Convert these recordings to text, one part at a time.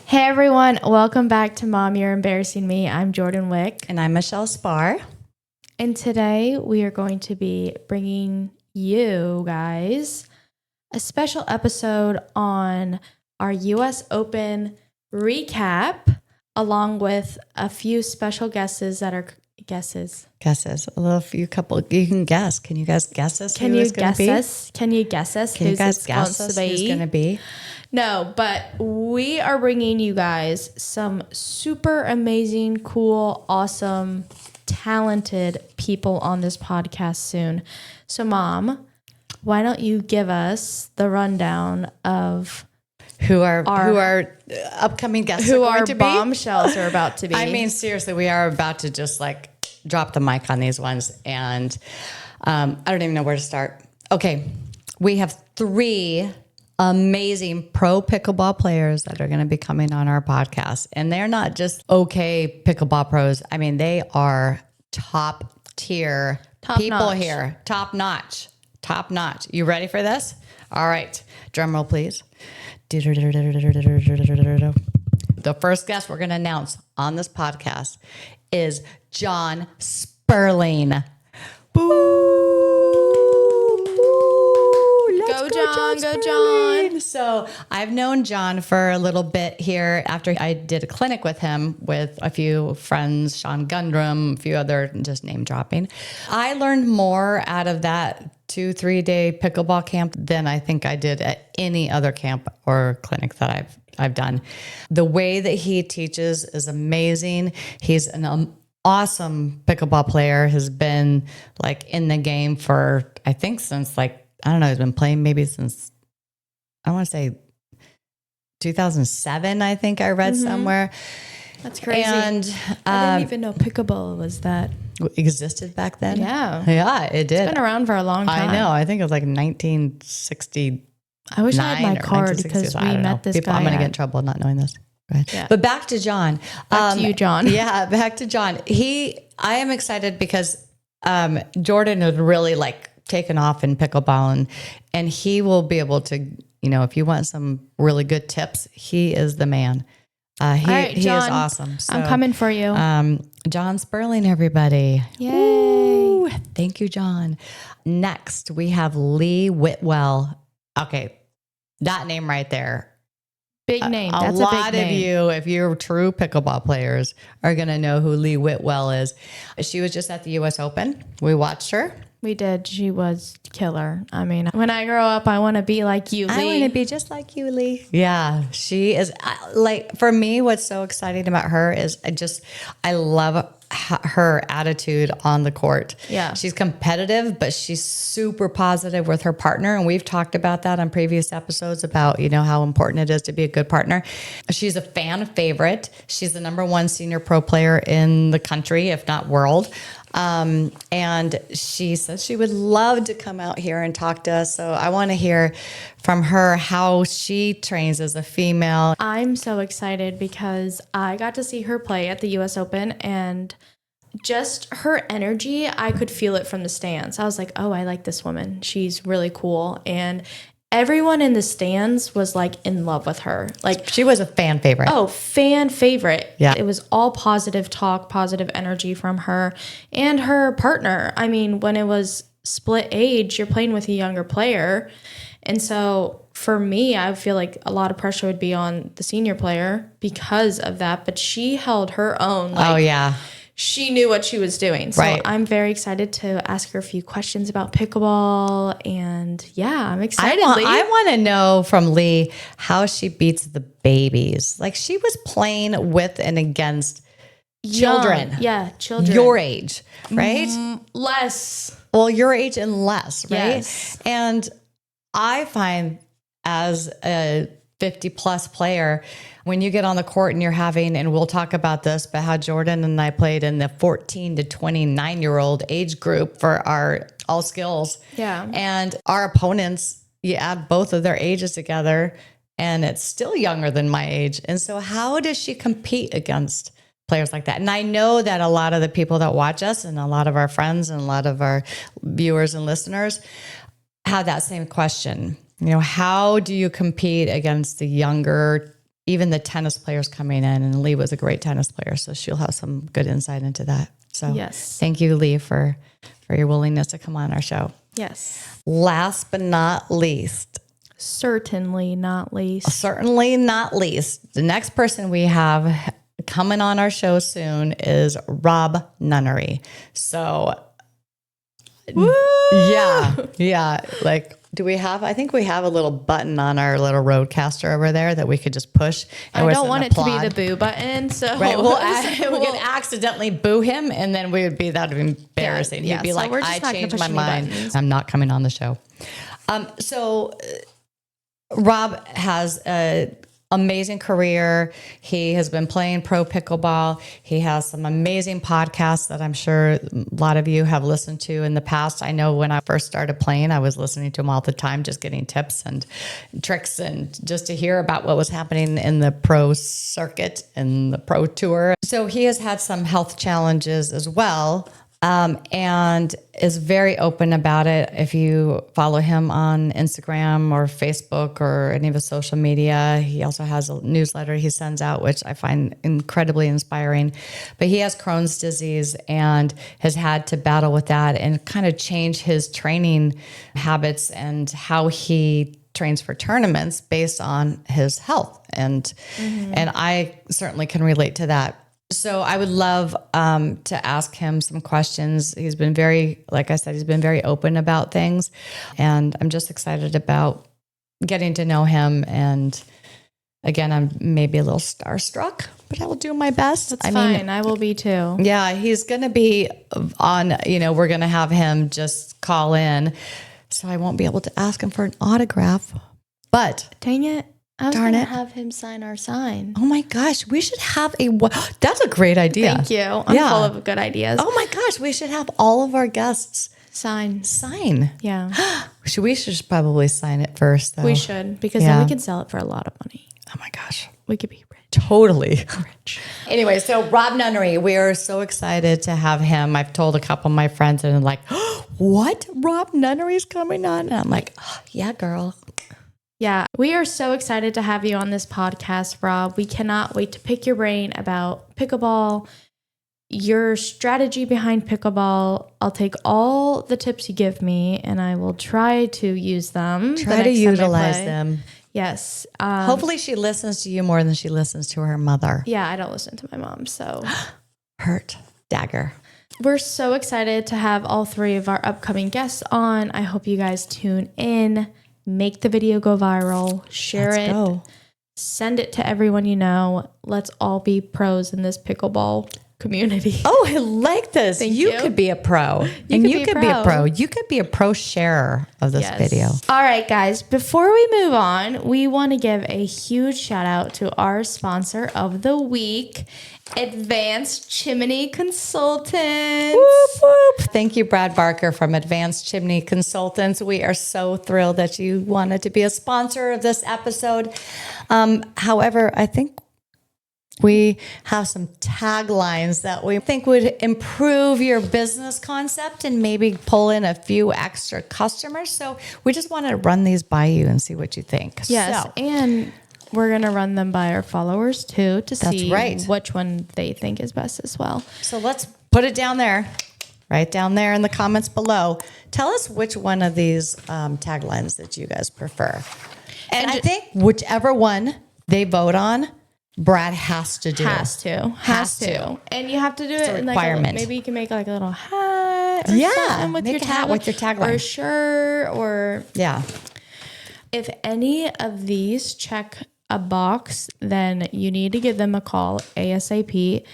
Hey everyone, welcome back to Mom, You're Embarrassing Me. I'm Jordan Wick. And I'm Michelle Spar. And today we are going to be bringing you guys a special episode on our US Open recap, along with a few special guesses that are guesses. A few couple. You can guess. Can you guys guess us? Can you guess us? Can you guess us? Can you guys guess us who's going to be? No, but we are bringing you guys some super amazing, cool, awesome, talented people on this podcast soon. So, Mom, why don't you give us the rundown of who our upcoming guests who are going our to be? bombshells are about to be. I mean, seriously, we are about to just like drop the mic on these ones, and I don't even know where to start. Okay, we have 3 amazing pro pickleball players that are going to be coming on our podcast. And they're not just okay pickleball pros. I mean, they are top tier people notch. here. Top notch. You ready for this? All right. Drum roll, please. The first guest we're going to announce on this podcast is John Sperling. Boo! Go John. So I've known John for a little bit here after I did a clinic with him with a few friends, Sean Gundrum, a few other, just name dropping. I learned more out of that 2-3 day pickleball camp than I think I did at any other camp or clinic that I've done. The way that he teaches is amazing. He's an awesome pickleball player, has been like in the game for, I think since like, I don't know, he's been playing maybe since, I want to say 2007, I think I read somewhere. That's crazy. And I didn't even know pickleball was that. Existed back then. Yeah, it did. It's been around for a long time. I know. I think it was like 1960. I wish I had my card because we met this guy. I'm going to get in trouble not knowing this. Yeah. But back to John. Back to you, John. Yeah, back to John. I am excited because Jordan has really like taken off in pickleball, and he will be able to, you know, if you want some really good tips, he is the man. He is awesome. So, I'm coming for you. John Sperling, everybody. Yay. Woo. Thank you, John. Next, we have Lee Whitwell. Okay, that name right there. Big name. A That's lot a big of name. you, if you're true pickleball players, are going to know who Lee Whitwell is. She was just at the US Open. We watched her. We did. She was killer. I mean, when I grow up, I want to be like you, Lee. I want to be just like you, Lee. Yeah, she is. Like, for me, what's so exciting about her is I love her attitude on the court. Yeah. She's competitive, but she's super positive with her partner. And we've talked about that on previous episodes about, you know, how important it is to be a good partner. She's a fan favorite. She's the #1 senior pro player in the country, if not world. And she says she would love to come out here and talk to us. So I want to hear from her how she trains as a female. I'm so excited because I got to see her play at the US Open, and just her energy, I could feel it from the stands. I was like, oh, I like this woman. She's really cool. And everyone in the stands was like in love with her. Like, she was a fan favorite. Oh, fan favorite. Yeah. It was all positive talk, positive energy from her and her partner. I mean, when it was split age, you're playing with a younger player. And so for me, I feel like a lot of pressure would be on the senior player because of that. But she held her own. Like, oh, yeah. She knew what she was doing. So right. I'm very excited to ask her a few questions about pickleball. And yeah, I'm excited. I want to know from Lee how she beats the babies. Like, she was playing with and against children. Yeah, children. Your age, right? Less. Well, your age and less, right? Yes. And I find as a 50 plus player, when you get on the court and you're having, and we'll talk about this, but how Jordan and I played in the 14 to 29-year-old age group for our all skills. Yeah. And our opponents, you add both of their ages together and it's still younger than my age. And so how does she compete against players like that? And I know that a lot of the people that watch us and a lot of our friends and a lot of our viewers and listeners have that same question. You know, how do you compete against the younger, even the tennis players coming in. And Lee was a great tennis player, so she'll have some good insight into that. So Yes. thank you, Lee, for your willingness to come on our show. Yes. Last but not least, Certainly not least. the next person we have coming on our show soon is Rob Nunnery. So, Woo! yeah. Like, I think we have a little button on our little roadcaster over there that we could just push. And I don't want it to be the boo button. So right, we could accidentally boo him, and then that would be embarrassing. Yeah, He'd be so like, we're just I not gonna changed push my any mind. buttons. I'm not coming on the show. So Rob has an amazing career. He has been playing pro pickleball. He has some amazing podcasts that I'm sure a lot of you have listened to in the past. I know when I first started playing, I was listening to him all the time, just getting tips and tricks and just to hear about what was happening in the pro circuit and the pro tour. So he has had some health challenges as well. And is very open about it. If you follow him on Instagram or Facebook or any of his social media, he also has a newsletter he sends out, which I find incredibly inspiring. But he has Crohn's disease and has had to battle with that and kind of change his training habits and how he trains for tournaments based on his health. And I certainly can relate to that. So I would love to ask him some questions. He's been very open about things. And I'm just excited about getting to know him. And again, I'm maybe a little starstruck, but I will do my best. That's fine. I will be too. Yeah, he's going to be on, we're going to have him just call in. So I won't be able to ask him for an autograph. But dang it. I was Darn going it. to have him sign our sign. Oh my gosh, we should have that's a great idea. Thank you. I'm full of good ideas. Oh my gosh, we should have all of our guests Sign. Yeah. We should probably sign it first, though. We should, because then we could sell it for a lot of money. Oh my gosh. We could be rich. Totally rich. Anyway, so Rob Nunnery, we are so excited to have him. I've told a couple of my friends and they're like, what? Rob Nunnery's coming on? And I'm like, yeah, girl. Yeah, we are so excited to have you on this podcast, Rob. We cannot wait to pick your brain about pickleball, your strategy behind pickleball. I'll take all the tips you give me and I will try to use them. Try to utilize them. Yes. Hopefully she listens to you more than she listens to her mother. Yeah, I don't listen to my mom, so. Hurt. Dagger. We're so excited to have all three of our upcoming guests on. I hope you guys tune in. Make the video go viral, share it, send it to everyone you know. Let's all be pros in this pickleball community. Oh, I like this. You could be a pro. You could be a pro. You could be a pro sharer of this video. All right, guys, before we move on, we want to give a huge shout out to our sponsor of the week, Advanced Chimney Consultants. Whoop, whoop. Thank you, Brad Barker from Advanced Chimney Consultants. We are so thrilled that you wanted to be a sponsor of this episode. However, I think we have some taglines that we think would improve your business concept and maybe pull in a few extra customers. So we just want to run these by you and see what you think. Yes, and we're going to run them by our followers too to see which one they think is best as well. So let's put it down there, right down there in the comments below. Tell us which one of these taglines that you guys prefer. And I think whichever one they vote on, Brad has to do. Has to. And you have to do it in requirement. Maybe you can make like a little hat or something with your hat with your tagline. Or a shirt or... Yeah. If any of these check a box, then you need to give them a call ASAP.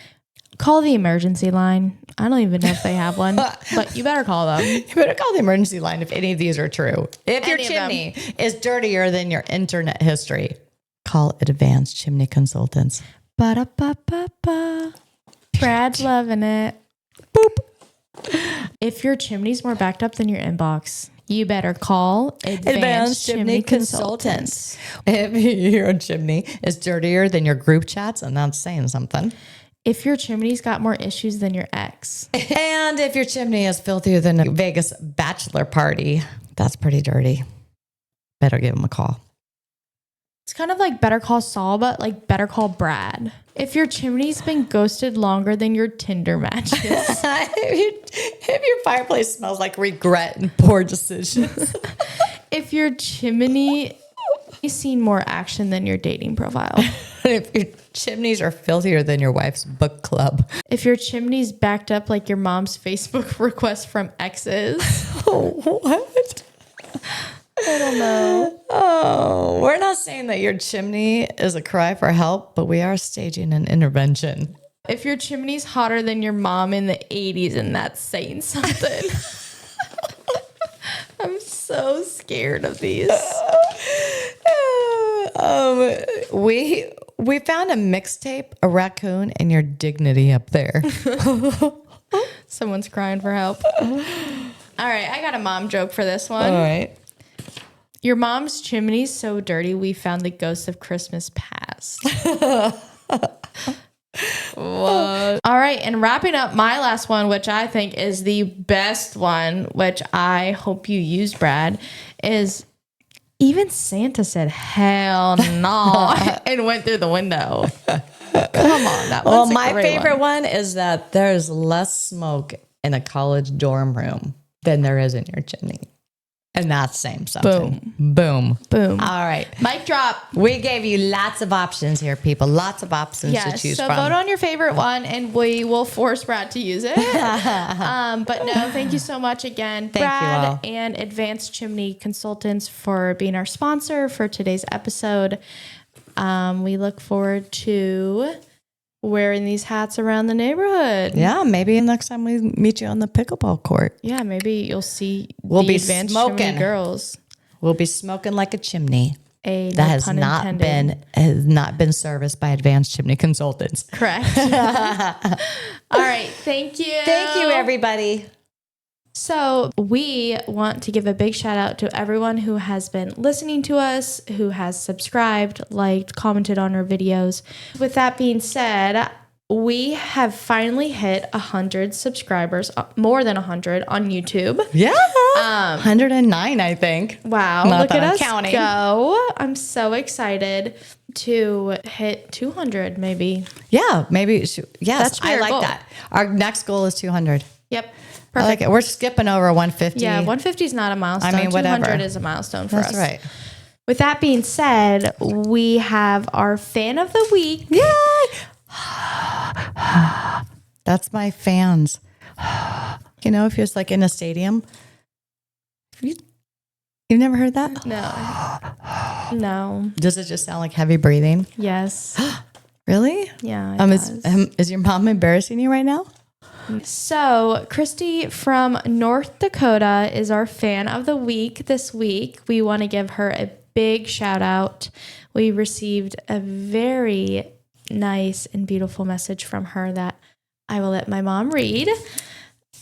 Call the emergency line. I don't even know if they have one, but you better call them. You better call the emergency line if any of these are true. If your chimney is dirtier than your internet history, call Advanced Chimney Consultants. Ba-da-ba-ba-ba. Brad's loving it. Boop. If your chimney's more backed up than your inbox, you better call Advanced Chimney Consultants. If your chimney is dirtier than your group chats, and that's saying something. If your chimney's got more issues than your ex. And if your chimney is filthier than a Vegas bachelor party, that's pretty dirty. Better give them a call. It's kind of like Better Call Saul, but like Better Call Brad. If your chimney's been ghosted longer than your Tinder matches. If your fireplace smells like regret and poor decisions. If your chimney has seen more action than your dating profile. If your chimneys are filthier than your wife's book club. If your chimney's backed up like your mom's Facebook request from exes. Oh, what? I don't know. Oh, we're not saying that your chimney is a cry for help, but we are staging an intervention. If your chimney's hotter than your mom in the 80s, and that's saying something. I'm so scared of these. We found a mixtape, a raccoon, and your dignity up there. Someone's crying for help. All right, I got a mom joke for this one. All right. Your mom's chimney's so dirty, we found the ghost of Christmas past. What? All right, and wrapping up my last one, which I think is the best one, which I hope you use, Brad, is even Santa said, hell no, and went through the window. Come on, that one's my favorite one is that there's less smoke in a college dorm room than there is in your chimney. And that's saying something. Boom. Boom. All right. Mic drop. We gave you lots of options here, people. Lots of options to choose so from. vote on your favorite one, and we will force Brad to use it. But no, thank you so much again, Brad and Advanced Chimney Consultants, for being our sponsor for today's episode. We look forward to wearing these hats around the neighborhood. Yeah, maybe next time we meet you on the pickleball court. Yeah, maybe you'll see we'll the be Advanced smoking. Chimney girls. We'll be smoking like a chimney. That has not been serviced by Advanced Chimney Consultants. Correct. All right, thank you. Thank you, everybody. So we want to give a big shout out to everyone who has been listening to us, who has subscribed, liked, commented on our videos. With that being said, we have finally hit 100 subscribers, more than 100 on YouTube. Yeah. 109, I think. Wow. Not Look that at I'm us counting. go. I'm so excited to hit 200 maybe. Yeah, maybe. Yes, I like goal. that. Our next goal is 200. Yep. I like it. We're skipping over 150. Yeah, 150 is not a milestone. I mean, whatever. 200 is a milestone for us. That's right. With that being said, we have our fan of the week. Yay! That's my fans. You know, if you're just like in a stadium. You've never heard that? No. Does it just sound like heavy breathing? Yes. Really? Yeah. It does. Is your mom embarrassing you right now? So, Christy from North Dakota is our fan of the week this week. We want to give her a big shout out. We received a very nice and beautiful message from her that I will let my mom read.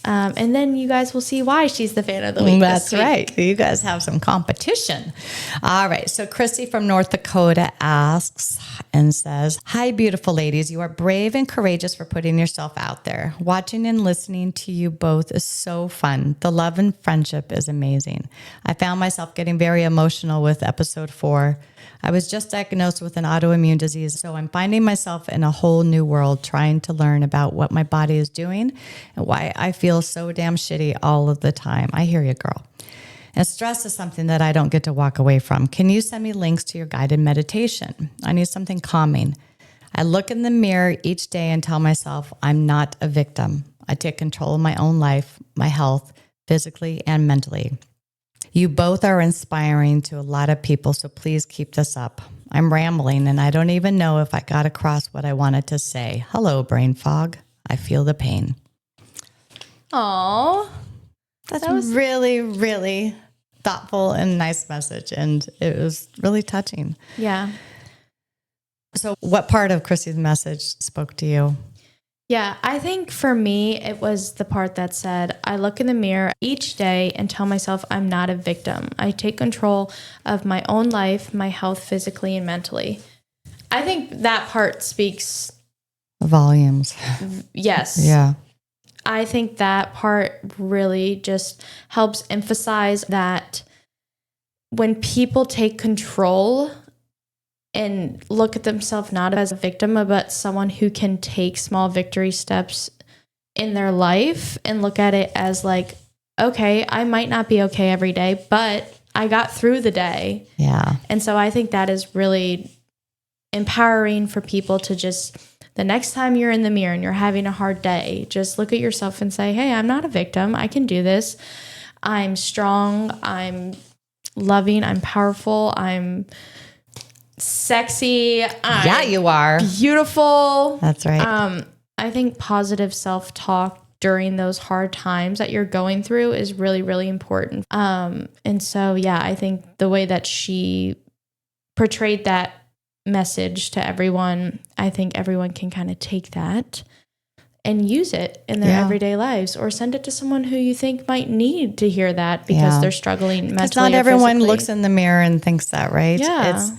And then you guys will see why she's the fan of the week. That's right. You guys have some competition. All right. So Christy from North Dakota asks and says, "Hi, beautiful ladies. You are brave and courageous for putting yourself out there. Watching and listening to you both is so fun. The love and friendship is amazing. I found myself getting very emotional with episode 4. I was just diagnosed with an autoimmune disease, so I'm finding myself in a whole new world trying to learn about what my body is doing and why I feel so damn shitty all of the time. I hear you, girl. And stress is something that I don't get to walk away from. Can you send me links to your guided meditation? I need something calming. I look in the mirror each day and tell myself I'm not a victim. I take control of my own life, my health, physically and mentally. You both are inspiring to a lot of people, so please keep this up. I'm rambling, and I don't even know if I got across what I wanted to say. Hello, brain fog. I feel the pain." Aw. That was really, really thoughtful and nice message, and it was really touching. Yeah. So what part of Christy's message spoke to you? Yeah, I think for me, it was the part that said, I look in the mirror each day and tell myself I'm not a victim. I take control of my own life, my health, physically and mentally. I think that part speaks Volumes. Yes. Yeah. I think that part really just helps emphasize that when people take control and look at themselves not as a victim, but someone who can take small victory steps in their life and look at it as like, okay, I might not be okay every day, but I got through the day. Yeah. And so I think that is really empowering for people to just, the next time you're in the mirror and you're having a hard day, just look at yourself and say, hey, I'm not a victim. I can do this. I'm strong. I'm loving. I'm powerful. I'm sexy. Yeah, you are. Beautiful. That's right. I think positive self-talk during those hard times that you're going through is really, really important. And so, yeah, I think the way that she portrayed that message to everyone, I think everyone can kind of take that and use it in their everyday lives, or send it to someone who you think might need to hear that because they're struggling mentally. Not everyone physically. looks in the mirror and thinks that, right? Yeah.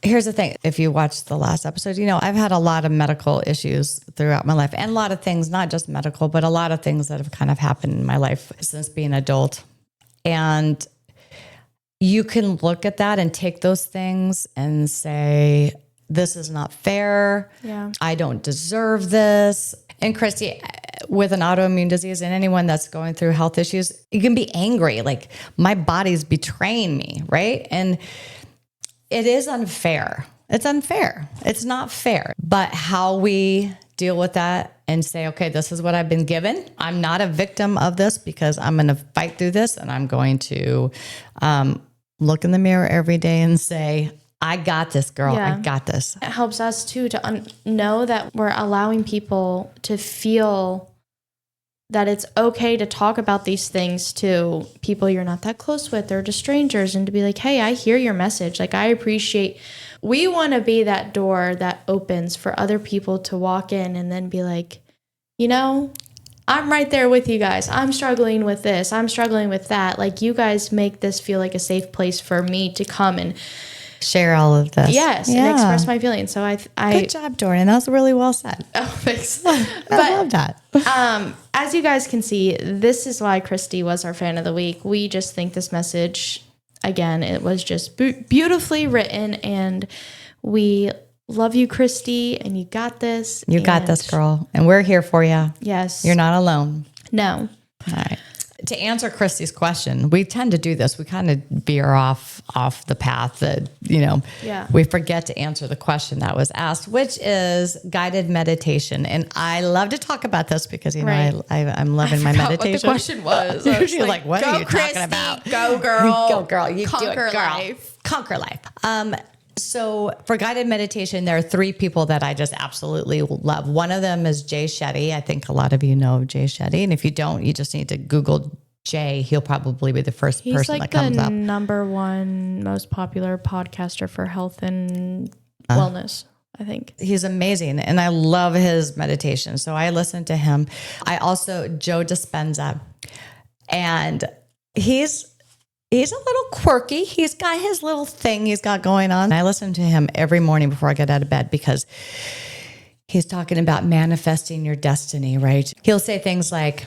Here's the thing. If you watched the last episode, I've had a lot of medical issues throughout my life, and a lot of things, not just medical, but a lot of things that have kind of happened in my life since being an adult. And you can look at that and take those things and say, this is not fair. Yeah. I don't deserve this. And Christy, with an autoimmune disease and anyone that's going through health issues, you can be angry. Like, my body's betraying me, right? And it is unfair. It's unfair. It's not fair. But how we deal with that and say, okay, this is what I've been given. I'm not a victim of this because I'm going to fight through this, and I'm going to look in the mirror every day and say, I got this, girl. Yeah. I got this. It helps us too to know that we're allowing people to feel that it's okay to talk about these things to people you're not that close with or to strangers, and to be like, hey, I hear your message. Like, I appreciate, we want to be that door that opens for other people to walk in and then be like, I'm right there with you guys. I'm struggling with this. I'm struggling with that. Like, you guys make this feel like a safe place for me to come and share all of this. Yes, and express my feelings. So I good job, Dorian. That was really well said. Oh, thanks. I love that. As you guys can see, this is why Christy was our fan of the week. We just think this message, again, it was just beautifully written, and we love you, Christy, and you got this. You got this, girl, and we're here for you. Yes. You're not alone. No. All right. To answer Christy's question, we tend to do this. We kind of veer off the path that, we forget to answer the question that was asked, which is guided meditation. And I love to talk about this because, I'm loving my meditation. What the question was. I was like, what are you Christy, talking about? Go, girl. Go, girl. You Conquer do it, girl. life. Conquer life. So for guided meditation, there are 3 people that I just absolutely love. One of them is Jay Shetty. I think a lot of you know Jay Shetty. And if you don't, you just need to Google Jay. He'll probably be the first person that comes up. He's like the number 1 most popular podcaster for health and wellness, I think. He's amazing. And I love his meditation. So I listen to him. I also, Joe Dispenza. And he's a little quirky. He's got his little thing he's got going on. I listen to him every morning before I get out of bed because he's talking about manifesting your destiny, right? He'll say things like,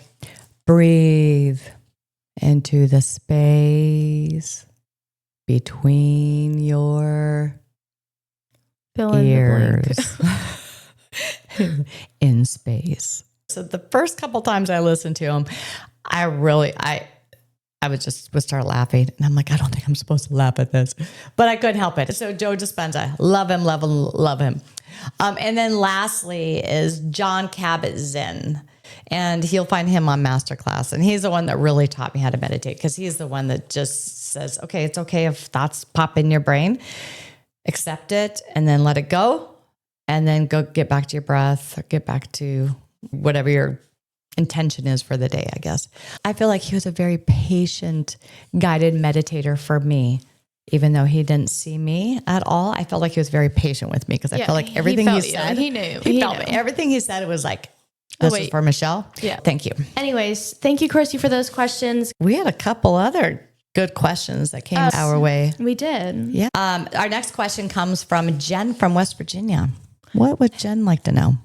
breathe into the space between your ears in space. So the first couple times I listened to him, I would start laughing, and I'm like, I don't think I'm supposed to laugh at this, but I couldn't help it. So Joe Dispenza, love him, love him, love him. And then lastly is John Kabat-Zinn, and you'll find him on Masterclass. And he's the one that really taught me how to meditate, because he's the one that just says, okay, it's okay if thoughts pop in your brain, accept it, and then let it go, and then go get back to your breath, or get back to whatever your intention is for the day, I guess. I feel like he was a very patient, guided meditator for me. Even though he didn't see me at all, I felt like he was very patient with me, because I felt like everything he said, he knew. He felt me. Everything he said, it was like, this is for Michelle. Yeah. Thank you. Anyways, thank you, Christy, for those questions. We had a couple other good questions that came our way. We did. Yeah. Our next question comes from Jen from West Virginia. What would Jen like to know?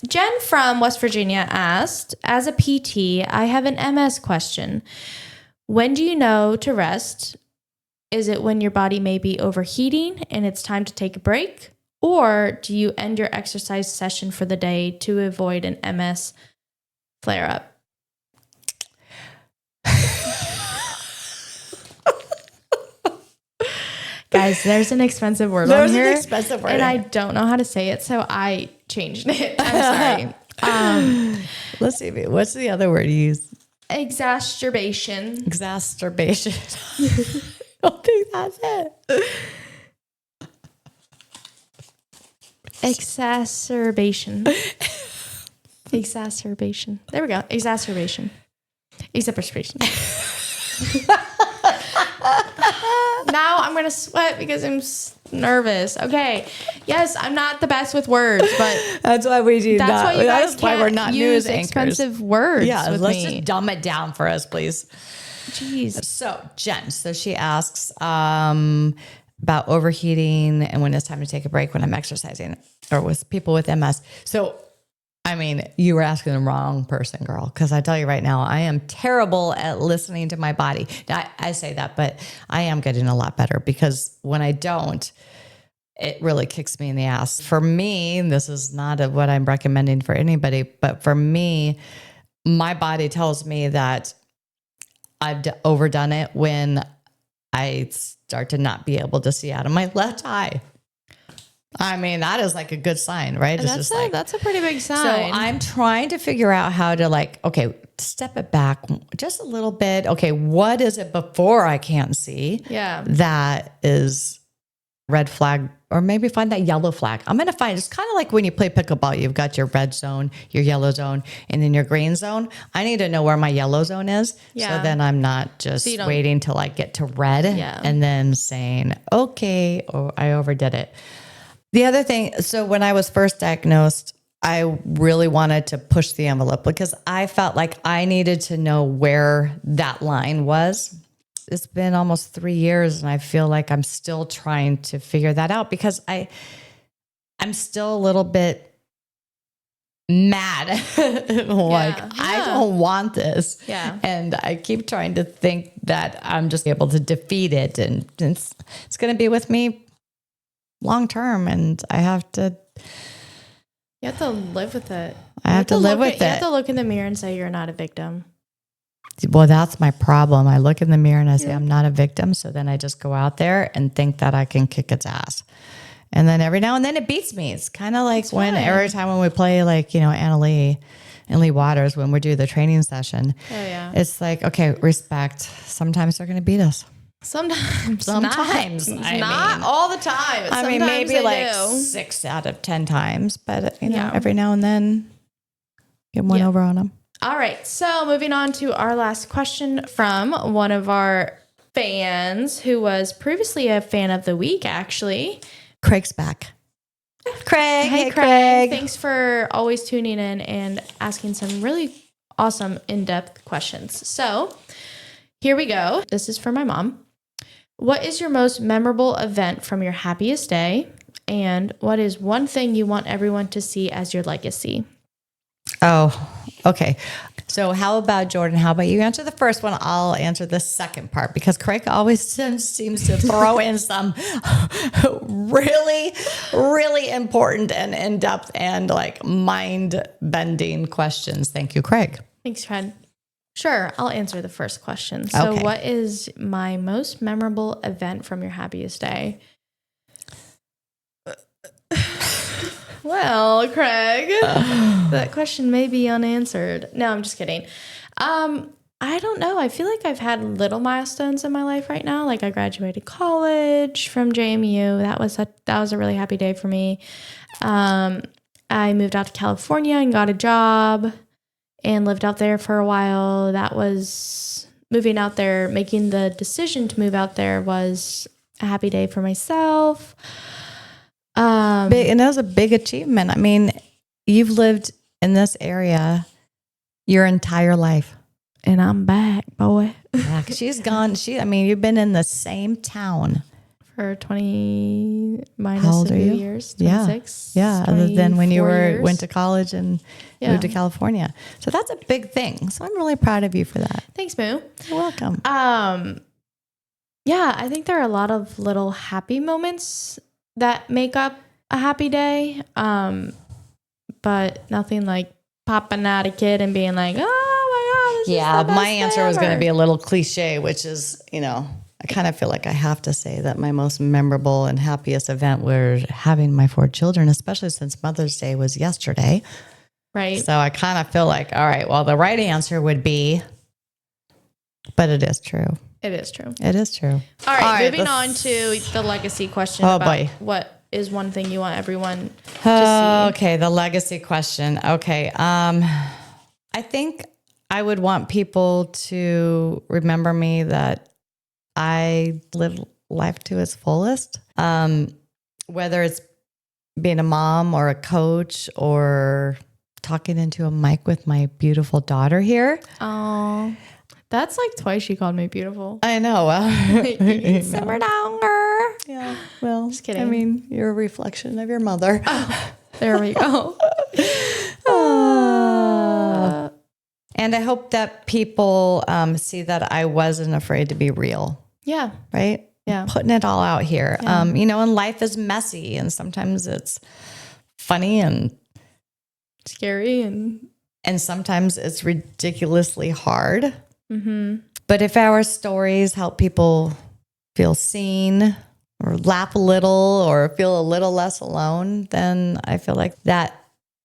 Jen from West Virginia asked, as a PT, I have an MS question. When do you know to rest? Is it when your body may be overheating and it's time to take a break? Or do you end your exercise session for the day to avoid an MS flare-up? Guys, there's an expensive word on here. There's an expensive word. And I don't know how to say it, so I changed it. I'm sorry. Let's see. What's the other word you use? Exacerbation. Exacerbation. I don't think that's it. Exacerbation. Exacerbation. There we go. Exacerbation. Exacerbation. Now I'm going to sweat because I'm nervous. Okay. Yes, I'm not the best with words, but that's why we do that's why you guys that's why we're not use news anchors. Expensive words. Yeah, with let's me. just dumb it down for us, please. Jeez. So Jen, she asks about overheating and when it's time to take a break when I'm exercising or with people with MS. So I mean, you were asking the wrong person, girl, because I tell you right now, I am terrible at listening to my body. Now, I say that, but I am getting a lot better because when I don't, it really kicks me in the ass. For me, this is not what I'm recommending for anybody, but for me, my body tells me that I've overdone it when I start to not be able to see out of my left eye. I mean, that is like a good sign, right? That's a pretty big sign. So I'm trying to figure out how to step it back just a little bit. Okay, what is it before I can't see? Yeah. That is red flag, or maybe find that yellow flag. I'm going to find, it's kind of like when you play pickleball, you've got your red zone, your yellow zone, and then your green zone. I need to know where my yellow zone is. Yeah. So then I'm not just waiting till I get to red and then saying, okay, I overdid it. The other thing, so when I was first diagnosed, I really wanted to push the envelope because I felt like I needed to know where that line was. It's been almost 3 years and I feel like I'm still trying to figure that out because I'm still a little bit mad. I don't want this. Yeah. And I keep trying to think that I'm just able to defeat it and it's going to be with me long term, and I have to. You have to live with it. I have to live with it. You have to look in the mirror and say you're not a victim. Well, that's my problem. I look in the mirror and I say I'm not a victim. So then I just go out there and think that I can kick its ass. And then every now and then it beats me. It's kind of like every time when we play Anna Lee and Lee Waters, when we do the training session, it's like, okay, respect. Sometimes they're going to beat us. Sometimes. Not all the time. I mean, maybe like 6 out of 10 times, but every now and then get one over on them. All right. So moving on to our last question from one of our fans who was previously a fan of the week, actually. Craig's back. Craig. Hey, Craig. Thanks for always tuning in and asking some really awesome in-depth questions. So here we go. This is for my mom. What is your most memorable event from your happiest day? And what is one thing you want everyone to see as your legacy? Oh, okay. So how about Jordan? How about you answer the first one? I'll answer the second part because Craig always seems to throw in some really, really important and in-depth and like mind-bending questions. Thank you, Craig. Thanks, Fred. Sure, I'll answer the first question. So what is my most memorable event from your happiest day? Well, Craig, that question may be unanswered. No, I'm just kidding. I don't know. I feel like I've had little milestones in my life right now. Like I graduated college from JMU. That was a really happy day for me. I moved out to California and got a job and lived out there for a while. That was moving out there, making the decision to move out there was a happy day for myself. And that was a big achievement. I mean, you've lived in this area your entire life. And I'm back, boy. Yeah, she's gone. You've been in the same town. For 20 minus a few years, 26. Yeah, other than when you went to college and moved to California. So that's a big thing. So I'm really proud of you for that. Thanks, Moo. You're welcome. Yeah, I think there are a lot of little happy moments that make up a happy day. But nothing like popping out a kid and being like, oh my God, this is the best my answer day was going to ever. be a little cliche, which is, I kind of feel like I have to say that my most memorable and happiest event was having my 4 children, especially since Mother's Day was yesterday. Right. So I kind of feel like, all right, well, the right answer would be, but it is true. It is true. It is true. All right, moving on to the legacy question about boy. what is one thing you want everyone to see. Okay, the legacy question. Okay. I think I would want people to remember me that I live life to its fullest. Whether it's being a mom or a coach or talking into a mic with my beautiful daughter here. Oh, that's like twice she called me beautiful. I know. Well, Simmer down, girl. yeah. Well, Just kidding. I mean, you're a reflection of your mother. There we go. And I hope that people see that I wasn't afraid to be real. Yeah. Right? Yeah. Putting it all out here. Yeah. And life is messy and sometimes it's funny and Scary and sometimes it's ridiculously hard. mm-hmm. But if our stories help people feel seen or laugh a little or feel a little less alone, then I feel like that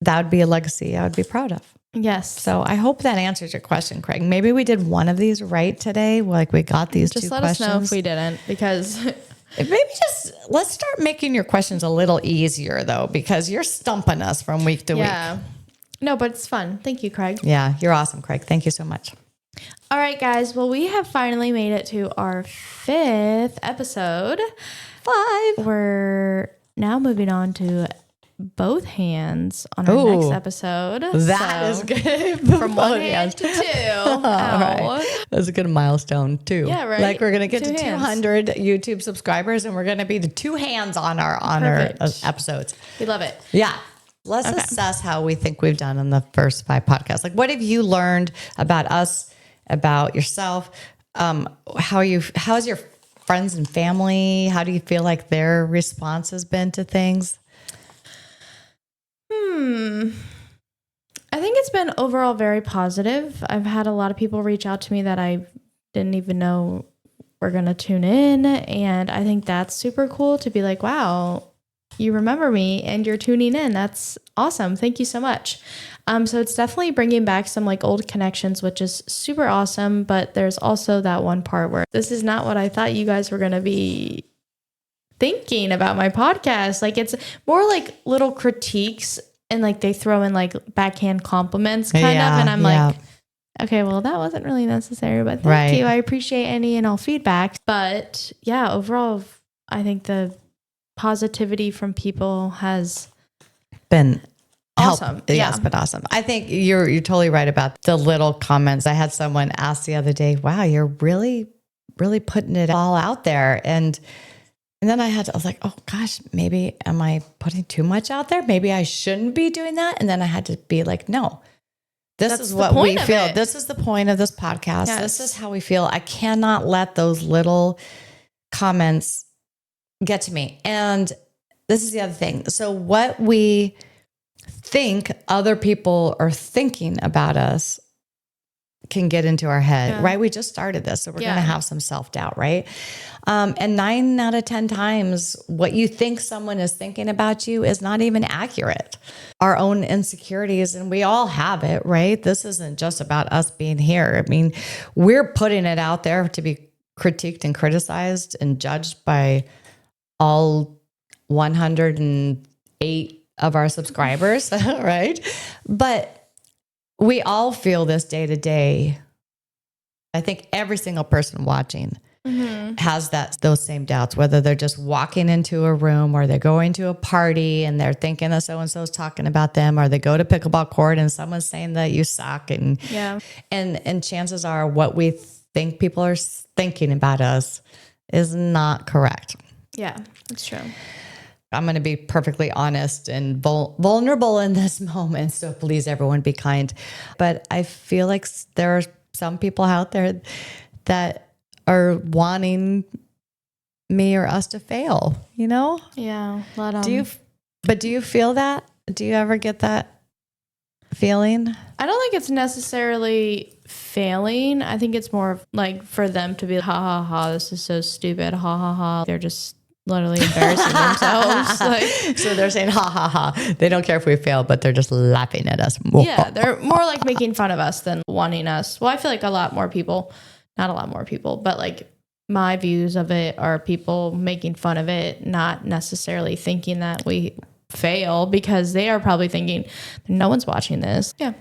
would be a legacy I would be proud of. Yes. So I hope that answers your question, Craig. Maybe we did one of these right today. Like we got these just two let questions. us know if we didn't, because Maybe just let's start making your questions a little easier though, because you're stumping us from week to week. No, but it's fun. Thank you, Craig. Yeah, you're awesome, Craig. Thank you so much. All right, guys. Well, we have finally made it to our 5th episode. 5. We're now moving on to both hands on our next episode. That is good. From one hand to 2. All right. That's a good milestone too. Yeah, right. Like we're gonna get 2 to hands. 200 YouTube subscribers, and we're gonna be the 2 hands on our Perfect. episodes. We love it. Yeah. Let's assess how we think we've done in the first 5 podcasts. Like, what have you learned about us, about yourself? How's your friends and family? How do you feel like their response has been to things? I think it's been overall very positive. I've had a lot of people reach out to me that I didn't even know were going to tune in. And I think that's super cool to be like, wow, you remember me and you're tuning in. That's awesome. Thank you so much. So it's definitely bringing back some like old connections, which is super awesome. But there's also that one part where this is not what I thought you guys were going to be thinking about my podcast. Like it's more like little critiques and like they throw in like backhand compliments kind of. And I'm like, okay, well, that wasn't really necessary, but thank you. I appreciate any and all feedback. But yeah, overall, I think the positivity from people has been awesome. Yes, but awesome. I think you're totally right about the little comments. I had someone ask the other day, wow, you're really, really putting it all out there. And then I was like, oh gosh, maybe am I putting too much out there? Maybe I shouldn't be doing that. And then I had to be like, no, this is what we feel. This is the point of this podcast. Yes. This is how we feel. I cannot let those little comments get to me. And this is the other thing. So what we think other people are thinking about us can get into our head, right? We just started this, so we're going to have some self-doubt, right? And 9 out of 10 times, what you think someone is thinking about you is not even accurate. Our own insecurities, and we all have it, right? This isn't just about us being here. I mean, we're putting it out there to be critiqued and criticized and judged by all 108 of our subscribers, right? But we all feel this day to day. I think every single person watching has those same doubts, whether they're just walking into a room or they're going to a party and they're thinking that so-and-so is talking about them, or they go to pickleball court and someone's saying that you suck. And chances are what we think people are thinking about us is not correct. Yeah, that's true. I'm going to be perfectly honest and vulnerable in this moment. So please, everyone, be kind. But I feel like there are some people out there that are wanting me or us to fail, you know? Yeah. Let 'em. Do you feel that? Do you ever get that feeling? I don't think it's necessarily failing. I think it's more of like for them to be ha ha ha, this is so stupid, ha ha ha. They're just literally embarrassing themselves. Like, So they're saying ha ha ha. They don't care if we fail, but they're just laughing at us. yeah, they're more like making fun of us than wanting us. Well, I feel like a lot more people, not a lot more people, but like my views of it are people making fun of it, not necessarily thinking that we fail, because they are probably thinking no one's watching this. Yeah.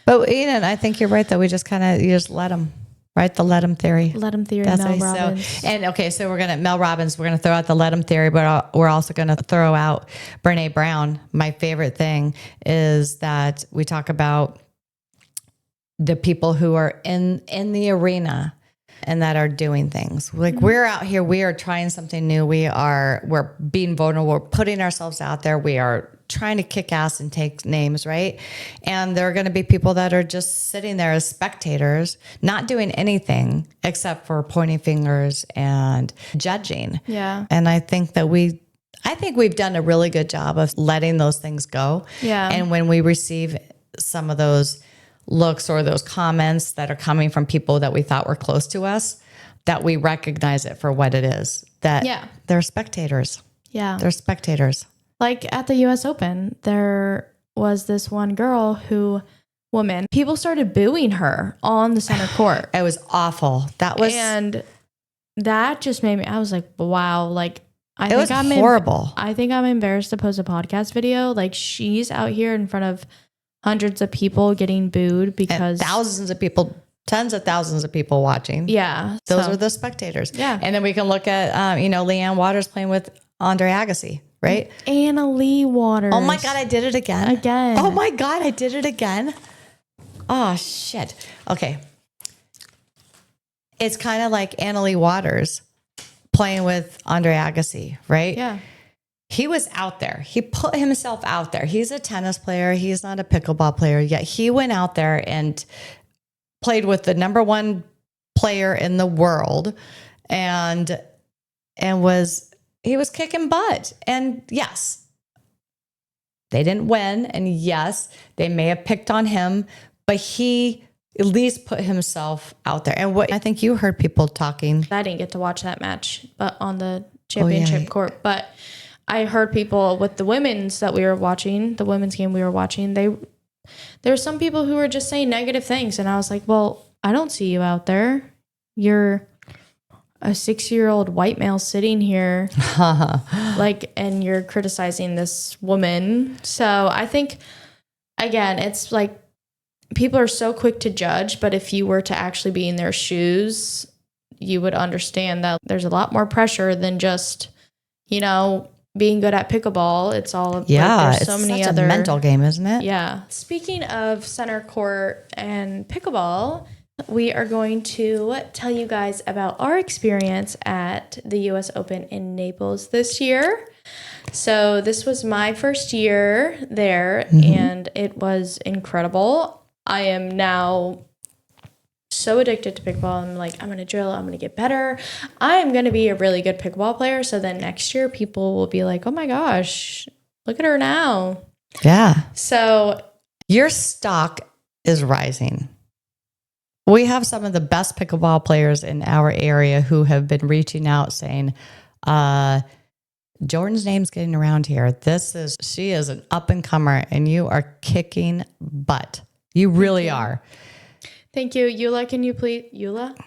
But Eden, I think you're right though. We just you just let them, right? The let them theory. Let them theory, That's Mel what Robbins. So, and okay, so Mel Robbins, we're going to throw out the let them theory, but we're also going to throw out Brene Brown. My favorite thing is that we talk about the people who are in the arena and that are doing things. Like we're out here, we are trying something new. We're being vulnerable. We're putting ourselves out there. We are trying to kick ass and take names, right? And there are going to be people that are just sitting there as spectators, not doing anything except for pointing fingers and judging. Yeah. And I think we've done a really good job of letting those things go. Yeah. And when we receive some of those looks or those comments that are coming from people that we thought were close to us, that we recognize it for what it is, that they're spectators. Yeah. They're spectators. Like at the US Open, there was this one woman, people started booing her on the center court. It was awful. And that just made me, I was like, wow, like, it was horrible. I think I'm embarrassed to post a podcast video. Like, she's out here in front of hundreds of people getting booed because and thousands of people, tens of thousands of people watching. Yeah. Those are the spectators. Yeah. And then we can look at, Leanne Waters playing with Andre Agassi, right? Anna Lee Waters. Oh my God, I did it again. Oh my God, I did it again. Oh shit. Okay. It's kind of like Anna Lee Waters playing with Andre Agassi, right? Yeah. He was out there. He put himself out there. He's a tennis player. He's not a pickleball player yet. He went out there and played with the number one player in the world and he was kicking butt. And yes, they didn't win. And yes, they may have picked on him, but he at least put himself out there. And I think you heard people talking. I didn't get to watch that match, but on the championship court, but I heard people with the women's that we were watching, the women's game we were watching, there were some people who were just saying negative things. And I was like, well, I don't see you out there. You're a 6-year-old white male sitting here and you're criticizing this woman. So I think, again, it's like people are so quick to judge, but if you were to actually be in their shoes, you would understand that there's a lot more pressure than just, being good at pickleball. It's all there's so many other a mental game, isn't it? Yeah. Speaking of center court and pickleball, we are going to tell you guys about our experience at the US Open in Naples this year. So this was my first year there, and it was incredible. I am now so addicted to pickleball. I'm like, I'm going to drill. I'm going to get better. I'm going to be a really good pickleball player. So then next year people will be like, oh my gosh, look at her now. Yeah. So your stock is rising. We have some of the best pickleball players in our area who have been reaching out saying, Jordan's name's getting around here. She is an up and comer and you are kicking butt. You really are. Thank you. Eula, can you please? Eula?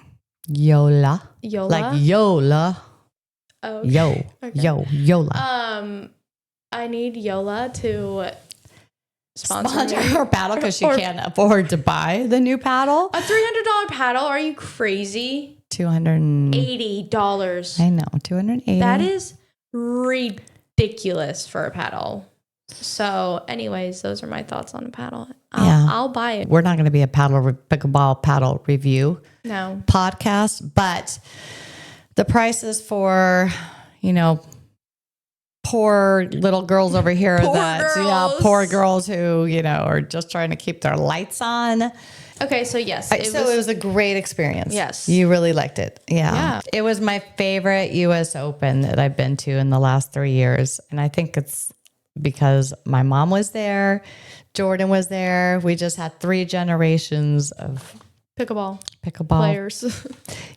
Yola. Yola? Like Yola. Oh, okay. Yo. Okay. Yola. I need Yola to sponsor her paddle because she can't afford to buy the new paddle. A $300 paddle? Are you crazy? $280. I know, $280. That is ridiculous for a paddle. So, anyways, those are my thoughts on a paddle. I'll buy it. We're not going to be a pickleball paddle review podcast, but the prices for, poor little girls over here poor Poor girls who, are just trying to keep their lights on. Okay, so yes. It was a great experience. Yes. You really liked it. Yeah. It was my favorite US Open that I've been to in the last 3 years. And I think it's because my mom was there, Jordan was there. We just had 3 generations of pickleball players.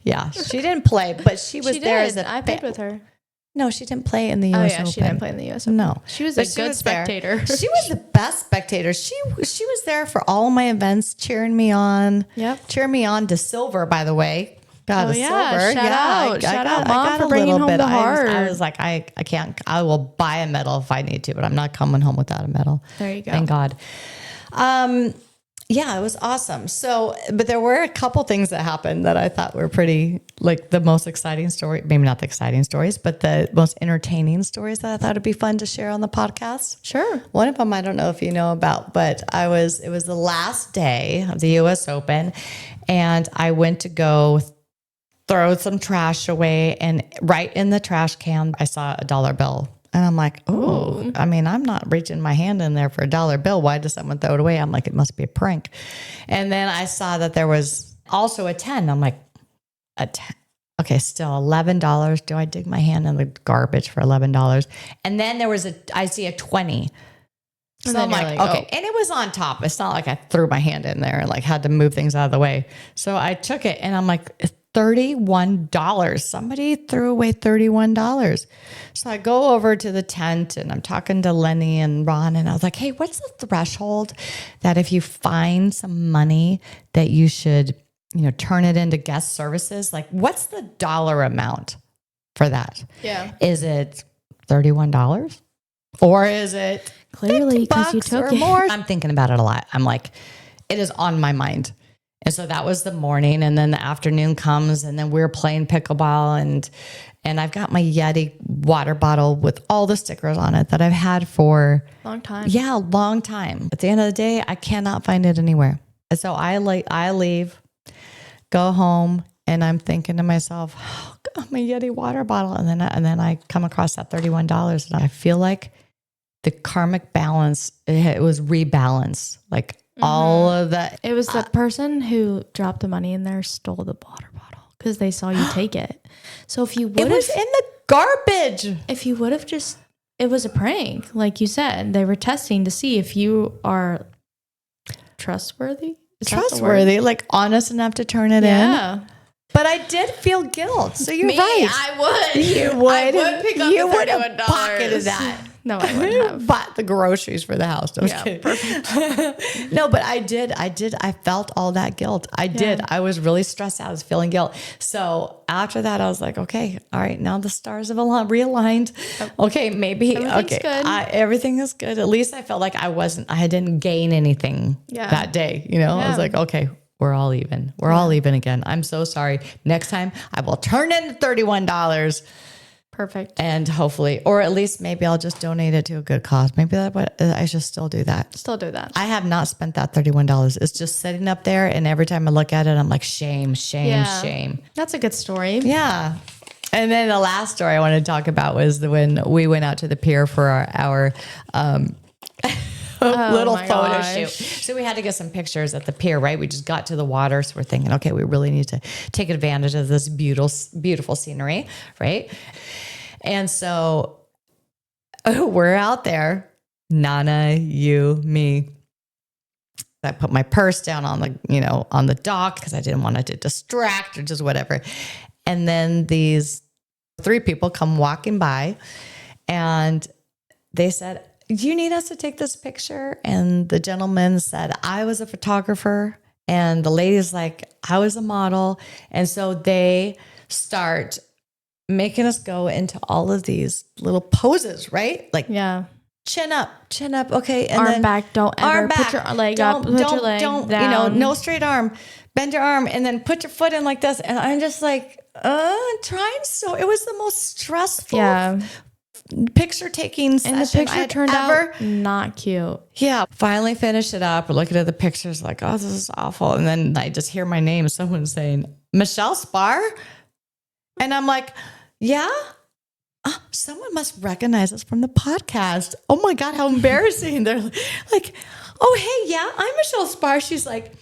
Yeah. She didn't play, but she was there as I played with her. No, she didn't play in the US Open. She didn't play in the US Open. No. She was a good spectator. She was the best spectator. She was there for all my events, cheering me on. Yep. Cheering me on to silver, by the way. Got a silver. Shout out, Mom, for bringing home the heart. I was like, I can't. I will buy a medal if I need to, but I'm not coming home without a medal. There you go. Thank God. Yeah, it was awesome. So, but there were a couple things that happened that I thought were pretty, like the most exciting story, maybe not the exciting stories, but the most entertaining stories that I thought would be fun to share on the podcast. Sure. One of them, I don't know if you know about, but it was the last day of the US Open, and I went to go throw some trash away, and right in the trash can, I saw a dollar bill. And I'm like, oh, I mean, I'm not reaching my hand in there for a dollar bill. Why does someone throw it away? I'm like, it must be a prank. And then I saw that there was also a 10. I'm like, a 10. Okay, still $11. Do I dig my hand in the garbage for $11? And then I see a 20. So I'm like, okay. And it was on top. It's not like I threw my hand in there and like had to move things out of the way. So I took it and I'm like, $31. Somebody threw away $31. So I go over to the tent and I'm talking to Lenny and Ron, and I was like, hey, what's the threshold that if you find some money that you should, turn it into guest services? Like, what's the dollar amount for that? Yeah. Is it $31? Or is it clearly because you took it more? I'm thinking about it a lot. I'm like, it is on my mind. And so that was the morning, and then the afternoon comes, and then we're playing pickleball, and I've got my Yeti water bottle with all the stickers on it that I've had for long time. Yeah, long time. At the end of the day, I cannot find it anywhere. And so I leave, go home, and I'm thinking to myself, oh, God, my Yeti water bottle, and then I come across that $31, and I feel like the karmic balance, it was rebalanced, like. All of that. It was the person who dropped the money in there stole the water bottle because they saw you take it. So if you would have, it was in the garbage. If you would have it was a prank, like you said. They were testing to see if you are trustworthy. Trustworthy, like honest enough to turn it in. But I did feel guilt. So you're right. I would. You would. I would pick up the $31. Pocketed that. No, I wouldn't have. Bought the groceries for the house. I was kidding. Perfect. No, but I did. I felt all that guilt. I did. I was really stressed out. I was feeling guilt. So after that, I was like, okay, all right, now the stars have realigned. Okay, maybe. Everything's good. Everything is good. At least I felt like I didn't gain anything that day. I was like, okay, we're all even. We're all even again. I'm so sorry. Next time I will turn in $31. Perfect. And hopefully, or at least maybe I'll just donate it to a good cause. Maybe I should still do that. Still do that. I have not spent that $31. It's just sitting up there. And every time I look at it, I'm like, shame. That's a good story. Yeah. And then the last story I wanted to talk about was when we went out to the pier for our little photo shoot. So we had to get some pictures at the pier, right? We just got to the water. So we're thinking, okay, we really need to take advantage of this beautiful scenery, right? And so we're out there, Nana, you, me. I put my purse down on the dock because I didn't want it to distract or just whatever. And then these 3 people come walking by, and they said, do you need us to take this picture? And the gentleman said, I was a photographer. And the lady's like, I was a model. And so they start making us go into all of these little poses, right? Like, chin up. Okay. And arm then back. Don't ever put your leg up. Put your leg down. No straight arm. Bend your arm and then put your foot in like this. And I'm just like, trying. So it was the most stressful picture taking session. And the picture turned out not cute. Yeah. Finally finished it up. We're looking at the pictures like, oh, this is awful. And then I just hear my name. Someone saying, Michelle Spar. And I'm like, yeah. someone must recognize us from the podcast. Oh my God, how embarrassing. They're like, oh, hey, yeah, I'm Michelle Spar. She's like,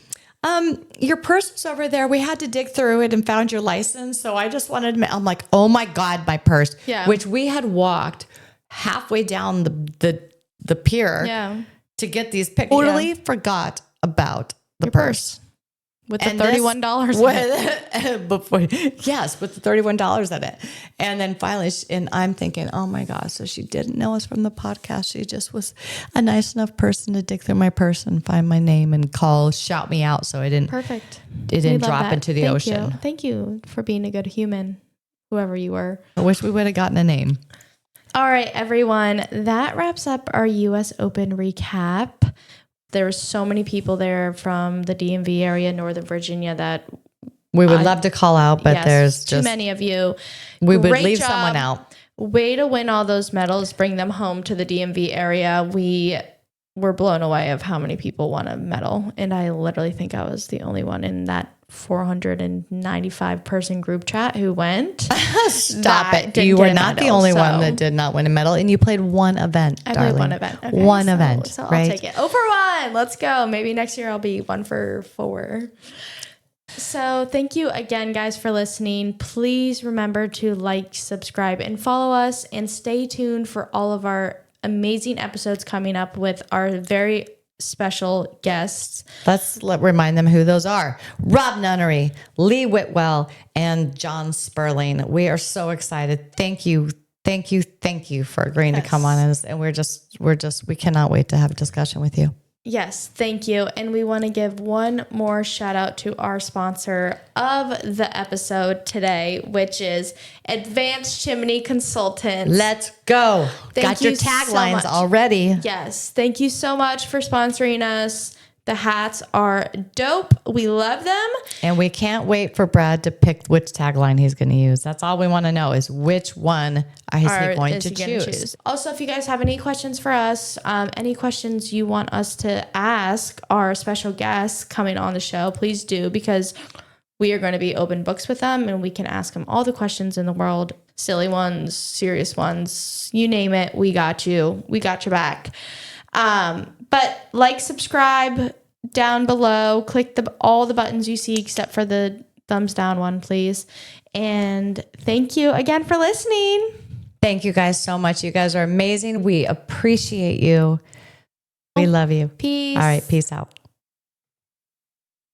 your purse was over there. We had to dig through it and found your license. So I just wanted to, I'm like, oh my God, my purse, which we had walked halfway down the pier to get these pictures. Totally forgot about the purse. With the $31 with the $31 in it. And then finally, and I'm thinking, oh my gosh, so she didn't know us from the podcast. She just was a nice enough person to dig through my purse and find my name and shout me out. So it didn't drop into the ocean. Thank you for being a good human, whoever you were. I wish we would have gotten a name. All right, everyone. That wraps up our U.S. Open recap. There were so many people there from the DMV area, Northern Virginia, that we would love to call out, but there's just too many of you. We would leave someone out. Way to win all those medals, bring them home to the DMV area. We were blown away of how many people won a medal. And I literally think I was the only one in that 495 person group chat who went. Stop it. You were not the only one that did not win a medal, and you played one event, darling. I played one event. Okay, one event. So right? I'll take it. 0 for 1. Let's go. Maybe next year I'll be 1 for 4. So thank you again, guys, for listening. Please remember to like, subscribe, and follow us, and stay tuned for all of our amazing episodes coming up with our very special guests. Let's remind them who those are. Rob Nunnery, Lee Whitwell, and John Sperling. We are so excited. Thank you for agreeing to come on us. And we cannot wait to have a discussion with you. Yes, thank you. And we want to give one more shout out to our sponsor of the episode today, which is Advanced Chimney Consultants. Let's go. Got your taglines already. Yes. Thank you so much for sponsoring us. The hats are dope. We love them. And we can't wait for Brad to pick which tagline he's going to use. That's all we want to know is which one is he going to choose. Also, if you guys have any questions for us, any questions you want us to ask our special guests coming on the show, please do, because we are going to be open books with them and we can ask them all the questions in the world. Silly ones, serious ones, you name it. We got you. We got your back. But like, subscribe down below, click all the buttons you see except for the thumbs down one, please. And thank you again for listening. Thank you guys so much. You guys are amazing. We appreciate you. We love you. Peace. All right. Peace out.